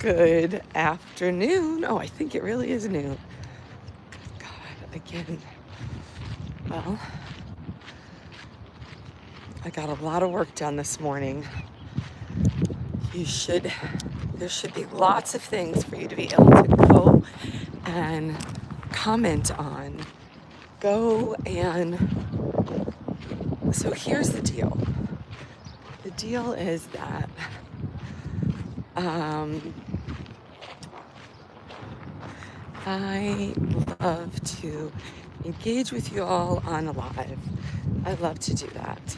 Good afternoon. Oh, I think it really is noon. God, again. Well, I got a lot of work done this morning. There should be lots of things for you to be able to go and comment on. So here's the deal. The deal is that I love to engage with you all on live. I love to do that.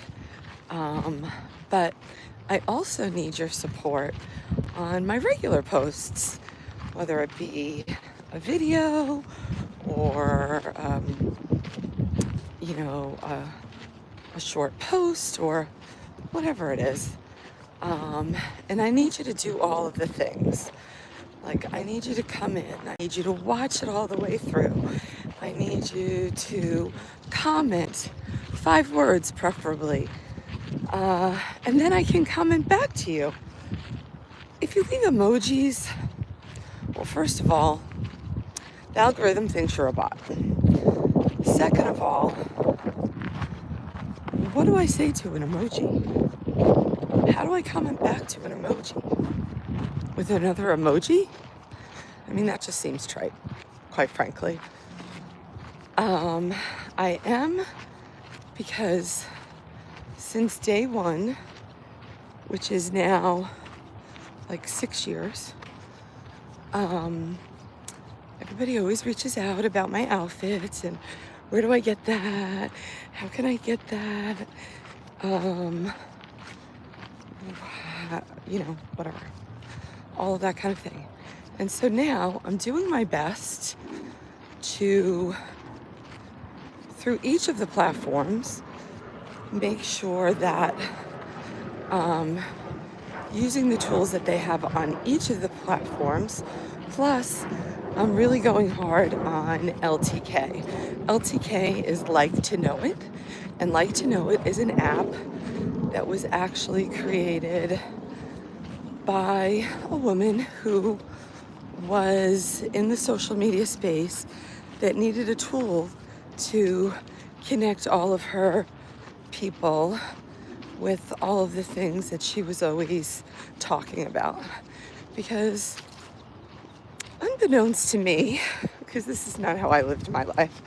But I also need your support on my regular posts, whether it be a video or, a short post or whatever it is. And I need you to do all of the things. Like, I need you to come in. I need you to watch it all the way through. I need you to comment 5 words, preferably. And then I can comment back to you. If you leave emojis, well, first of all, the algorithm thinks you're a bot. Second of all, what do I say to an emoji? How do I comment back to an emoji? With another emoji? I mean, that just seems trite, quite frankly. I am, because since day one, which is now like 6 years, everybody always reaches out about my outfits and where do I get that? How can I get that? Whatever. All of that kind of thing. And so now I'm doing my best to, through each of the platforms, make sure that using the tools that they have on each of the platforms, plus I'm really going hard on LTK. LTK is Like to Know It, and Like to Know It is an app that was actually created by a woman who was in the social media space that needed a tool to connect all of her people with all of the things that she was always talking about. Because unbeknownst to me, because this is not how I lived my life,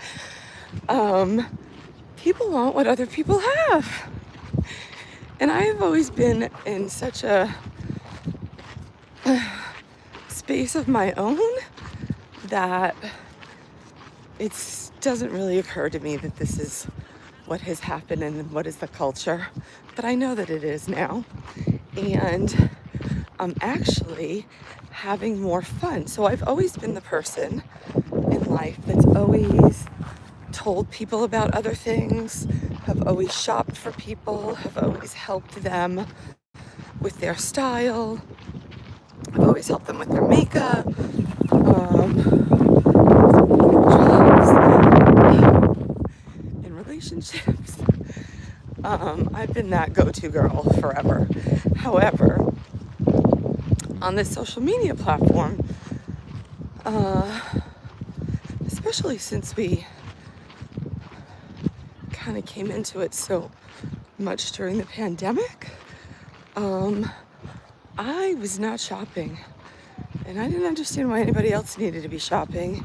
people want what other people have. And I have always been in such a space of my own that it doesn't really occur to me that this is what has happened and what is the culture. But I know that it is now. And I'm actually having more fun. So I've always been the person in life that's always told people about other things, have always shopped for people, have always helped them with their style. I've always helped them with their makeup, jobs, in relationships. I've been that go-to girl forever. However, on this social media platform, especially since we kind of came into it so much during the pandemic, I was not shopping, and I didn't understand why anybody else needed to be shopping.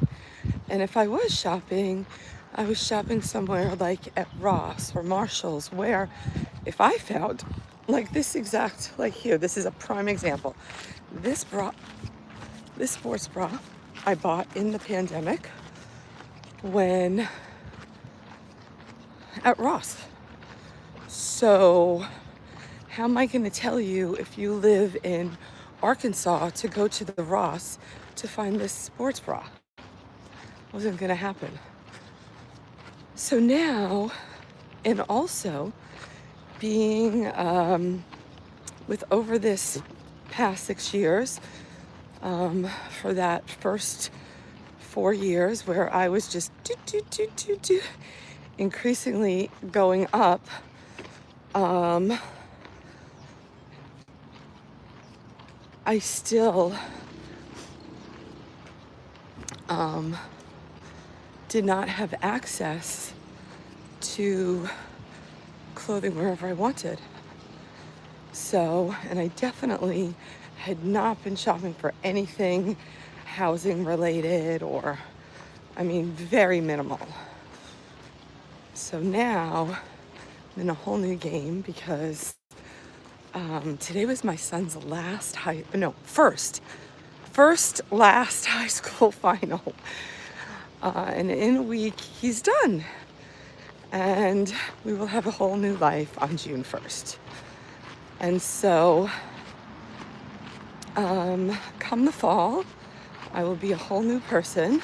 And if I was shopping, I was shopping somewhere like at Ross or Marshall's, where if I found like this exact, like here, this is a prime example. This sports bra I bought in the pandemic at Ross. So how am I going to tell you if you live in Arkansas to go to the Ross to find this sports bra? Wasn't going to happen. So now, and also being with over this past 6 years, for that first 4 years where I was just increasingly going up, I still um, did not have access to clothing wherever I wanted. So, and I definitely had not been shopping for anything housing related or, I mean, very minimal. So now I'm in a whole new game because today was my son's first last high school final. And in a week, he's done. And we will have a whole new life on June 1st. And so, come the fall, I will be a whole new person.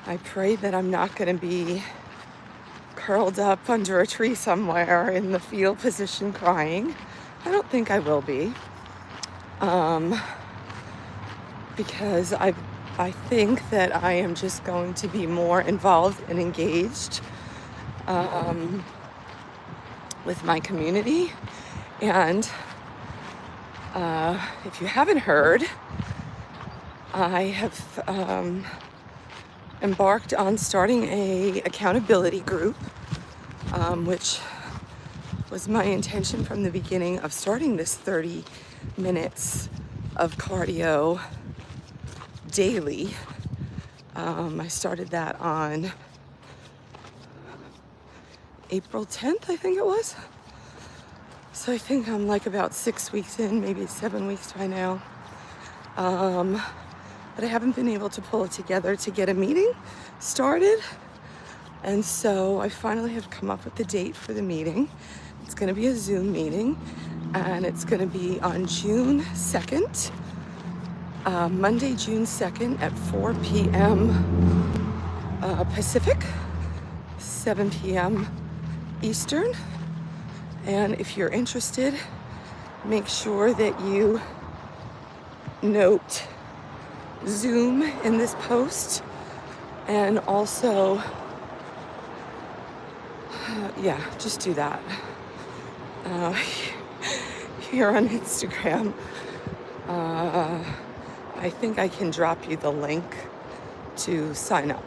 I pray that I'm not going to be curled up under a tree somewhere in the fetal position crying. I don't think I will be. Because I think that I am just going to be more involved and engaged with my community. And if you haven't heard, I have embarked on starting a accountability group, which was my intention from the beginning of starting this 30 minutes of cardio daily. I started that on April 10th, I think it was. So I think I'm like about 6 weeks in, maybe 7 weeks by now. But I haven't been able to pull it together to get a meeting started. And so I finally have come up with the date for the meeting. It's going to be a Zoom meeting, and it's going to be on June 2nd, Monday, June 2nd at 4 p.m. Pacific, 7 p.m. Eastern. And if you're interested, make sure that you note Zoom in this post, and also, just do that. Here on Instagram, I think I can drop you the link to sign up.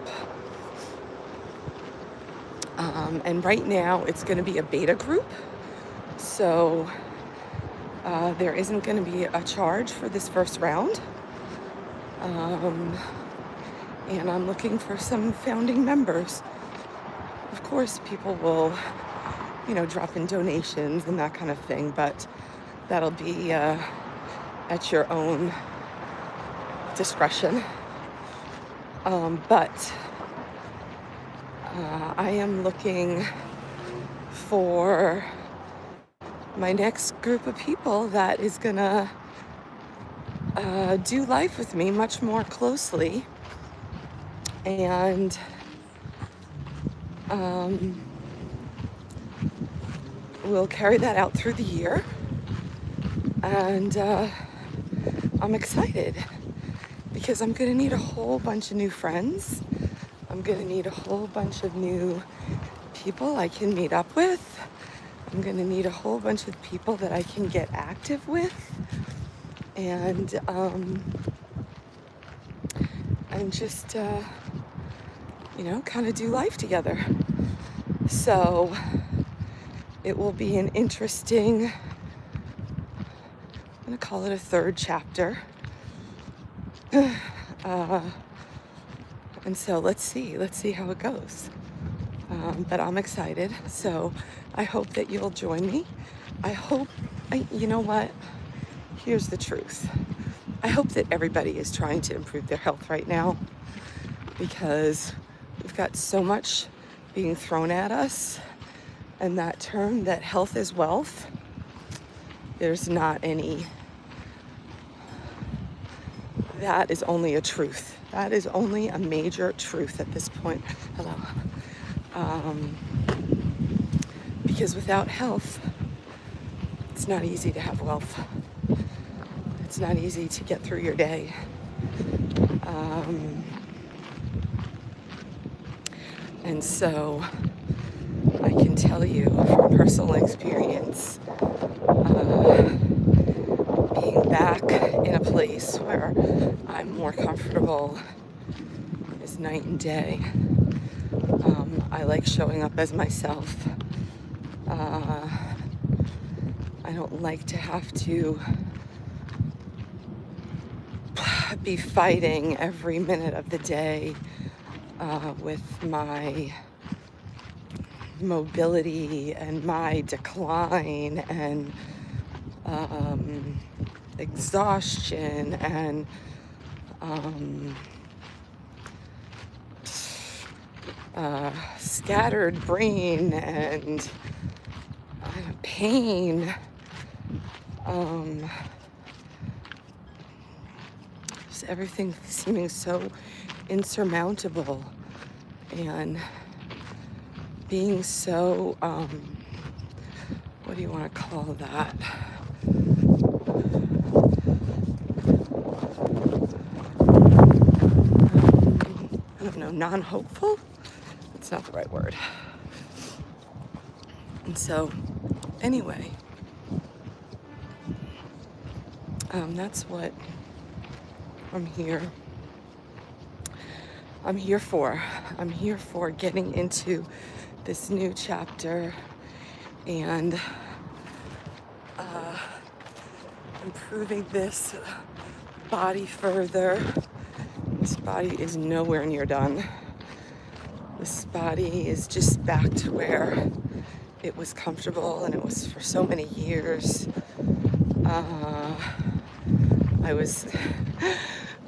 And right now it's going to be a beta group. So there isn't going to be a charge for this first round. And I'm looking for some founding members. Of course, people will, drop in donations and that kind of thing, but that'll be at your own discretion. But I am looking for my next group of people that is gonna do life with me much more closely, and we'll carry that out through the year. And I'm excited because I'm gonna need a whole bunch of new friends. I'm gonna need a whole bunch of new people I can meet up with. I'm gonna need a whole bunch of people that I can get active with, and just kind of do life together. So it will be an interesting, I'm gonna call it a third chapter. And so let's see how it goes. But I'm excited. So I hope that you'll join me. You know what? Here's the truth. I hope that everybody is trying to improve their health right now, because we've got so much being thrown at us, and that term that health is wealth, there's not any. That is only a truth. That is only a major truth at this point. Hello. Because without health, it's not easy to have wealth. It's not easy to get through your day. And so I can tell you from personal experience, being back in a place where I'm more comfortable is night and day. I like showing up as myself. I don't like to have to be fighting every minute of the day with my mobility and my decline and exhaustion and scattered brain and pain. Just everything seeming so insurmountable and being so, what do you want to call that? I don't know, non-hopeful? That's not the right word. And so, anyway, that's what I'm here for. I'm here for getting into this new chapter and improving this body further. This body is nowhere near done. This body is just back to where it was comfortable, and it was for so many years.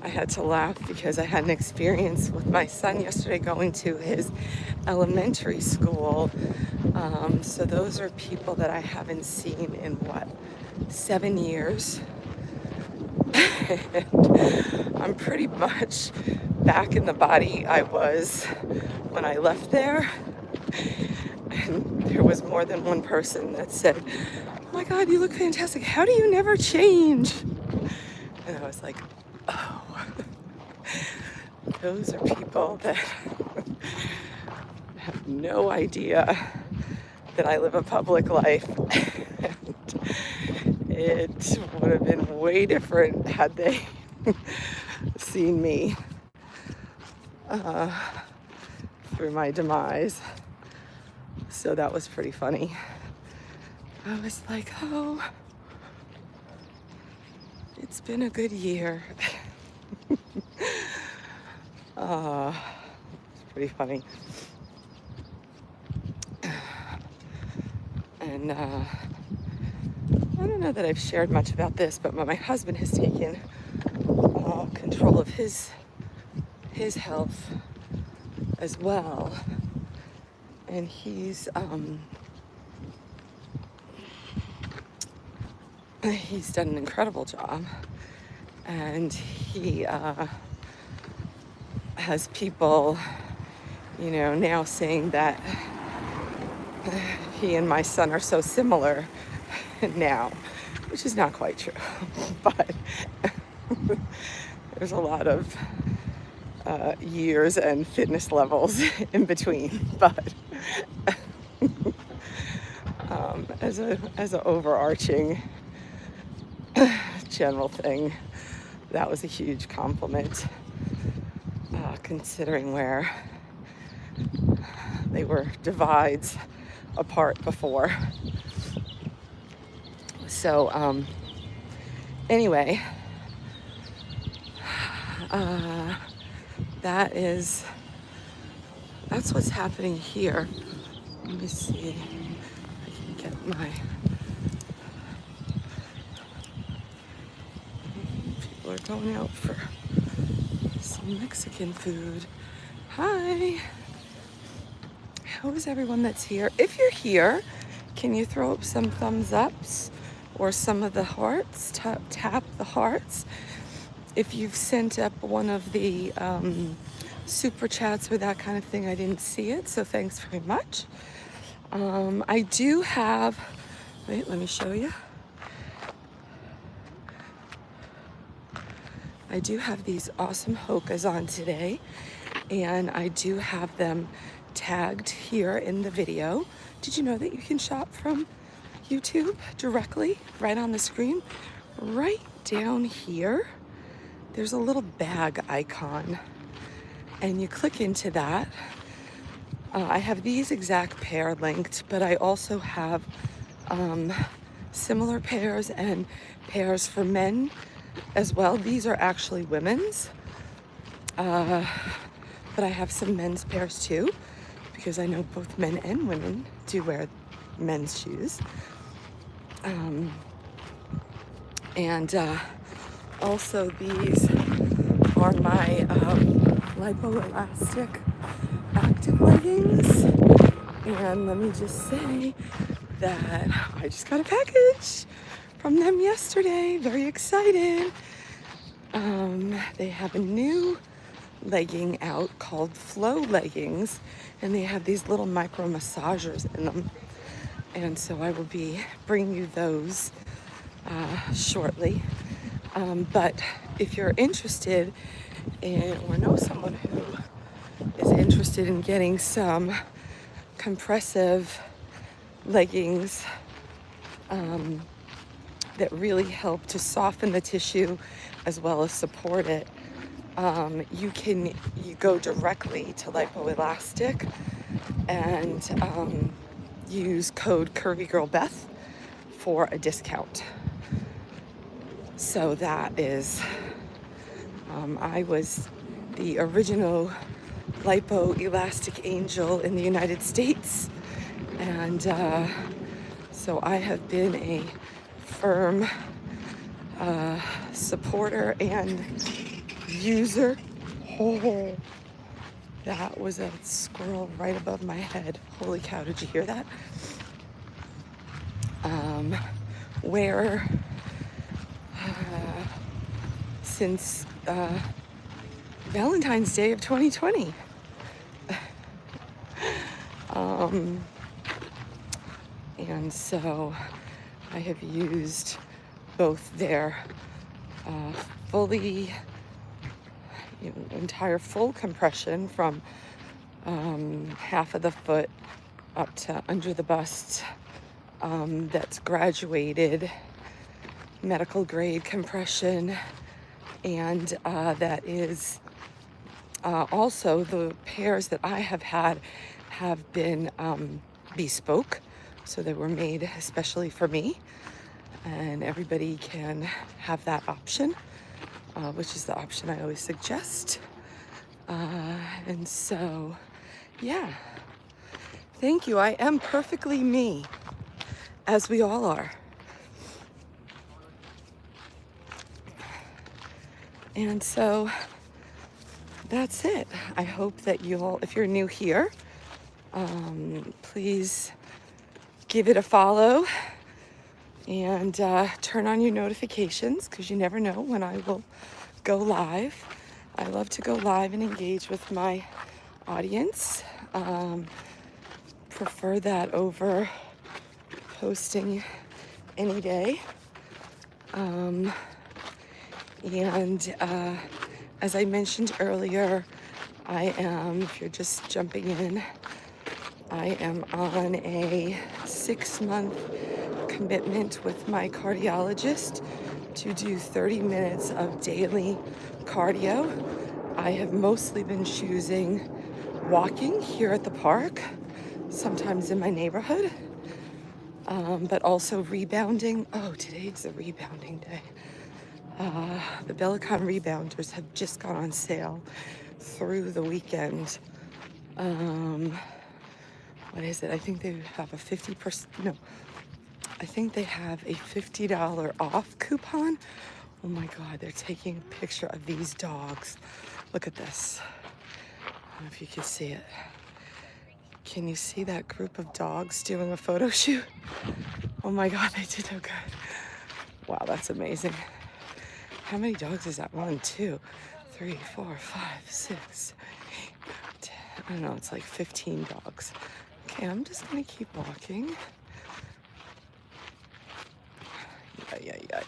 I had to laugh because I had an experience with my son yesterday going to his elementary school. So those are people that I haven't seen in 7 years. And I'm pretty much back in the body I was when I left there. And there was more than one person that said, "Oh my God, you look fantastic. How do you never change?" And I was like, oh, those are people that have no idea that I live a public life. And it would have been way different had they seen me through my demise. So that was pretty funny. I was like, oh, it's been a good year. It's pretty funny. And I don't know that I've shared much about this, but my husband has taken control of his health as well. And he's done an incredible job, and he has people, now saying that he and my son are so similar now, which is not quite true, but there's a lot of years and fitness levels in between, but as an overarching general thing, that was a huge compliment, considering where they were divides apart before. So anyway, that's what's happening here. Let me see if I can get my, people are going out for some Mexican food. Hi, how is everyone that's here? If you're here, can you throw up some thumbs ups or some of the hearts? Tap the hearts. If you've sent up one of the super chats or that kind of thing, I didn't see it, so thanks very much. I do have, wait, let me show you. I do have these awesome hokas on today, and I do have them tagged here in the video. Did you know that you can shop from YouTube directly, right on the screen? Right down here, there's a little bag icon, and you click into that. I have these exact pair linked, but I also have similar pairs and pairs for men as well. These are actually women's, but I have some men's pairs too, because I know both men and women do wear men's shoes. And also these are my lipoelastic active leggings. And let me just say that I just got a package from them yesterday. Very excited. They have a new legging out called Flow leggings, and they have these little micro massagers in them. And so I will be bringing you those shortly. But if you're interested in, or know someone who is interested in getting some compressive leggings that really help to soften the tissue as well as support it, you go directly to Lipoelastic and use code Curvygirlbeth for a discount. So that is, I was the original lipoelastic angel in the United States, and so I have been a firm supporter and user. Oh, that was a squirrel right above my head. Holy cow, did you hear that? Where since Valentine's Day of 2020. And so I have used both their fully, entire full compression from half of the foot up to under the bust, that's graduated medical grade compression, and that is also the pairs that I have had have been bespoke, so they were made especially for me, and everybody can have that option, which is the option I always suggest. And so, yeah, thank you. I am perfectly me, as we all are. And so that's it. I hope that you'll, if you're new here, please give it a follow and turn on your notifications, because you never know when I will go live. I love to go live and engage with my audience. Prefer that over posting any day. And as I mentioned earlier, I am, if you're just jumping in, I am on a 6-month commitment with my cardiologist to do 30 minutes of daily cardio. I have mostly been choosing walking here at the park, sometimes in my neighborhood, but also rebounding. Oh, today's the rebounding day. The Bellicon Rebounders have just gone on sale through the weekend. What is it? I think they have a 50%, no, I think they have a $50 off coupon. Oh my God, they're taking a picture of these dogs. Look at this. I don't know if you can see it. Can you see that group of dogs doing a photo shoot? Oh my God, they did so good. Wow, that's amazing. How many dogs is that? 1, 2, 3, 4, 5, 6, 8, 10. I don't know, it's like 15 dogs. Okay, I'm just gonna keep walking. Yeah.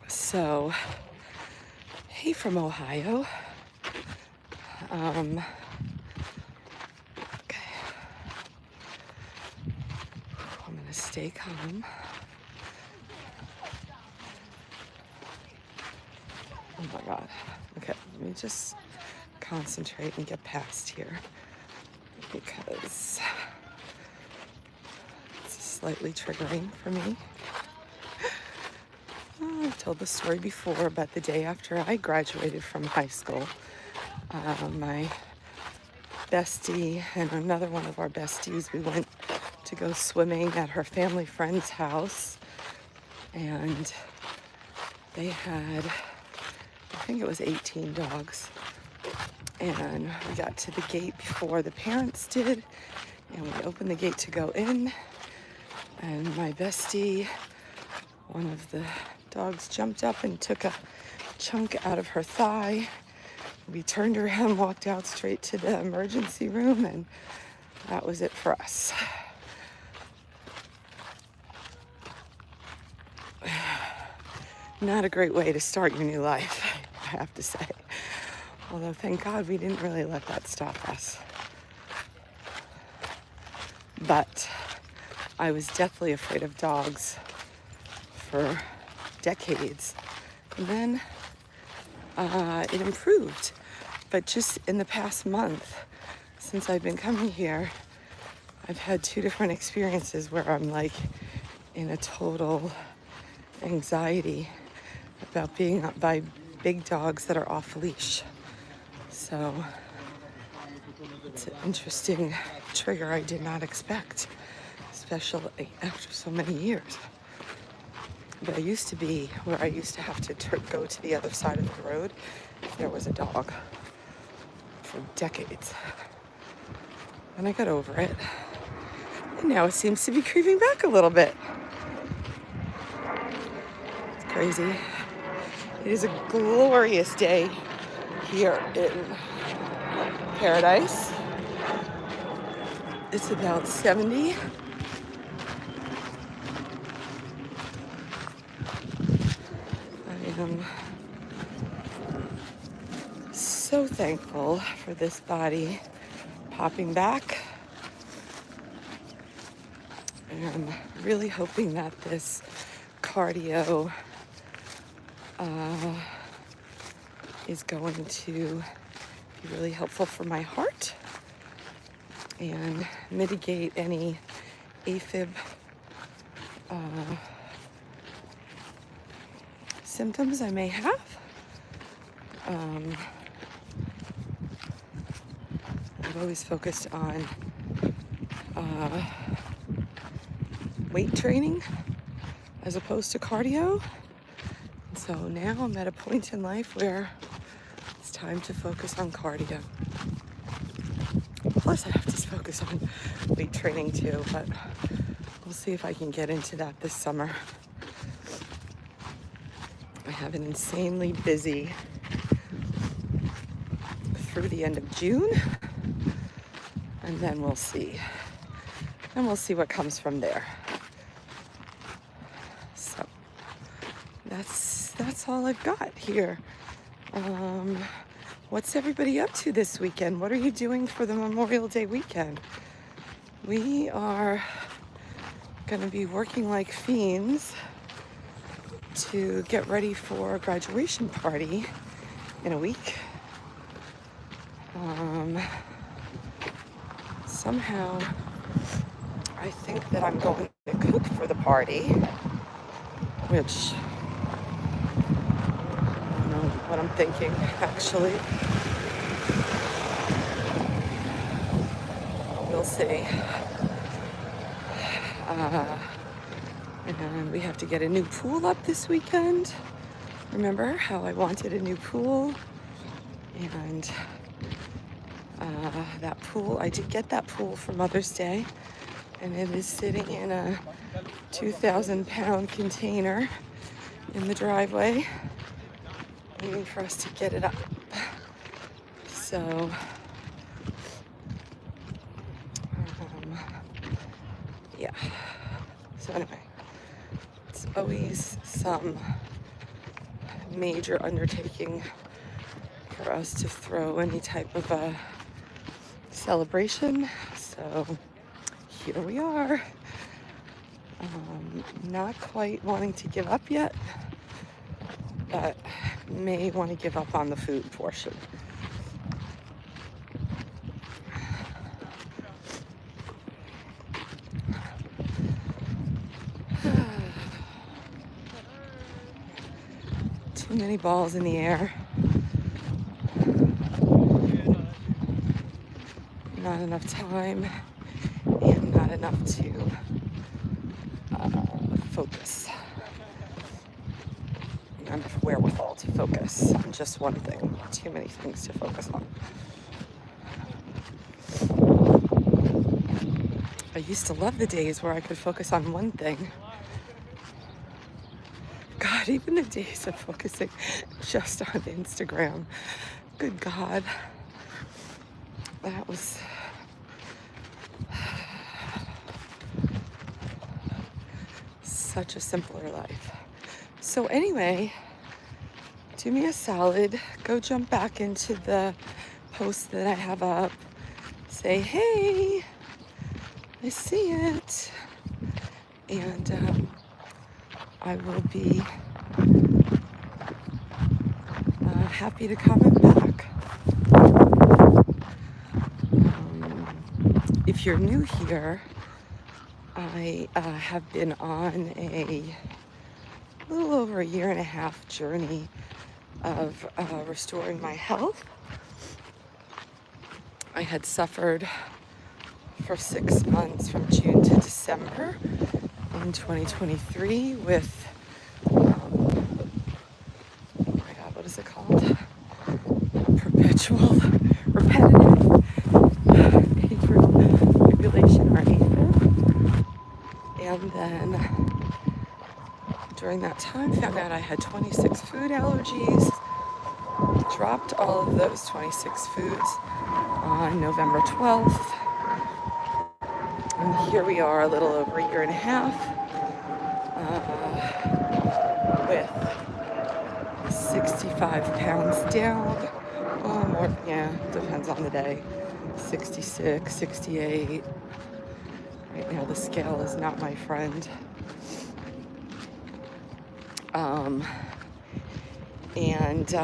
So, hey from Ohio. Okay. I'm gonna stay calm. Oh my God. Okay, let me just concentrate and get past here because it's slightly triggering for me. Oh, I've told the story before, but the day after I graduated from high school, my bestie and another one of our besties, we went to go swimming at her family friend's house, and they had, I think it was 18 dogs, and we got to the gate before the parents did, and we opened the gate to go in, and my bestie, one of the dogs, jumped up and took a chunk out of her thigh. We turned around, walked out straight to the emergency room, and that was it for us. Not a great way to start your new life, I have to say. Although, thank God we didn't really let that stop us. But I was deathly afraid of dogs for decades. And then it improved. But just in the past month, since I've been coming here, I've had 2 different experiences where I'm like in a total anxiety about being up by big dogs that are off leash. So it's an interesting trigger I did not expect, especially after so many years. But I used to be where I used to have to go to the other side of the road if there was a dog for decades. And I got over it. And now it seems to be creeping back a little bit. It's crazy. It is a glorious day here in Paradise. It's about 70. I am so thankful for this body popping back. And I'm really hoping that this cardio is going to be really helpful for my heart and mitigate any AFib symptoms I may have. I've always focused on weight training as opposed to cardio. So now I'm at a point in life where it's time to focus on cardio. Plus I have to focus on weight training too, but we'll see if I can get into that this summer. I have an insanely busy through the end of June, and then we'll see. And we'll see what comes from there. So that's all I've got here. What's everybody up to this weekend? What are you doing for the Memorial Day weekend? We are going to be working like fiends to get ready for a graduation party in a week. Somehow I think that I'm going to cook for the party, which I don't know what I'm thinking actually. We'll see. And we have to get a new pool up this weekend. Remember how I wanted a new pool? And that pool, I did get that pool for Mother's Day, and it is sitting in a 2,000-pound container in the driveway, waiting for us to get it up. So, yeah. So anyway, it's always some major undertaking for us to throw any type of a celebration. So here we are. Not quite wanting to give up yet, but may want to give up on the food portion. Too many balls in the air. Not enough time and not enough to focus. Not enough wherewithal to focus on just one thing. Too many things to focus on. I used to love the days where I could focus on one thing. God, even the days of focusing just on Instagram. Good God. That was such a simpler life. So anyway, do me a solid. Go jump back into the post that I have up. Say, hey, I see it. And I will be happy to comment back. If you're new here, I have been on a little over a year and a half journey of restoring my health. I had suffered for 6 months from June to December in 2023 with, oh my God, what is it called? Repetitive atrial fibrillation, or AFib. And then during that time, found out I had 26 food allergies. Dropped all of those 26 foods on November 12th. And here we are a little over a year and a half with 65 pounds down. Oh, more, yeah, depends on the day. 66, 68. Right now the scale is not my friend. And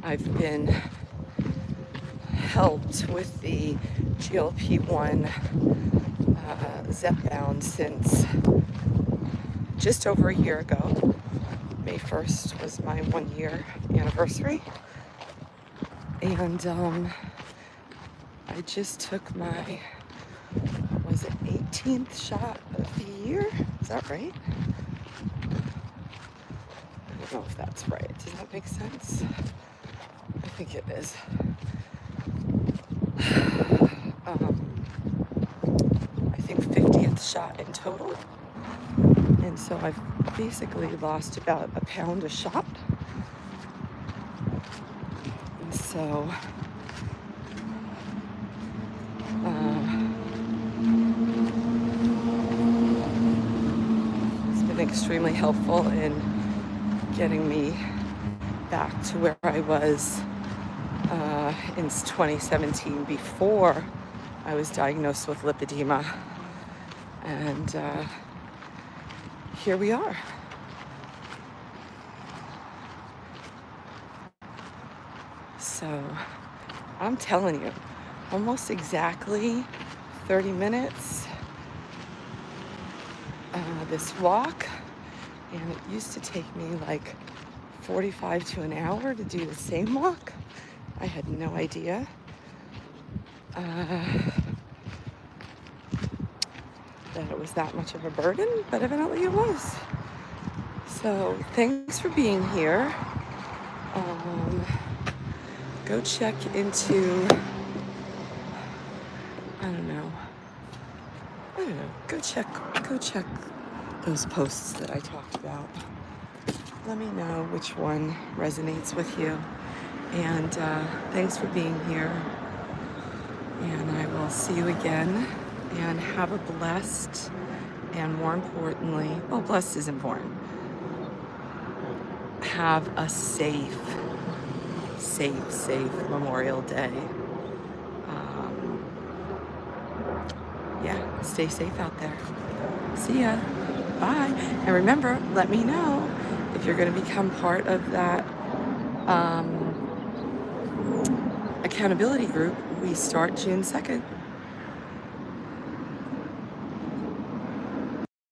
I've been helped with the GLP-1 Zepbound since just over a year ago. May 1st was my 1 year anniversary. And I just took my, was it 18th shot of the year? Is that right? I don't know if that's right. Does that make sense? I think it is. I think 50th shot in total. And so I've basically lost about a pound a shot. And so it's been extremely helpful in getting me back to where I was in 2017 before I was diagnosed with lipedema. And here we are. So I'm telling you, almost exactly 30 minutes this walk, and it used to take me like 45 to an hour to do the same walk. I had no idea. That it was that much of a burden, but evidently it was. So thanks for being here. Go check into, I don't know, go check those posts that I talked about. Let me know which one resonates with you. And thanks for being here. And I will see you again. And have a blessed, and more importantly, well, blessed is important. Have a safe Memorial Day. Yeah, stay safe out there. See ya. Bye. And remember, let me know if you're going to become part of that accountability group, we start June 2nd.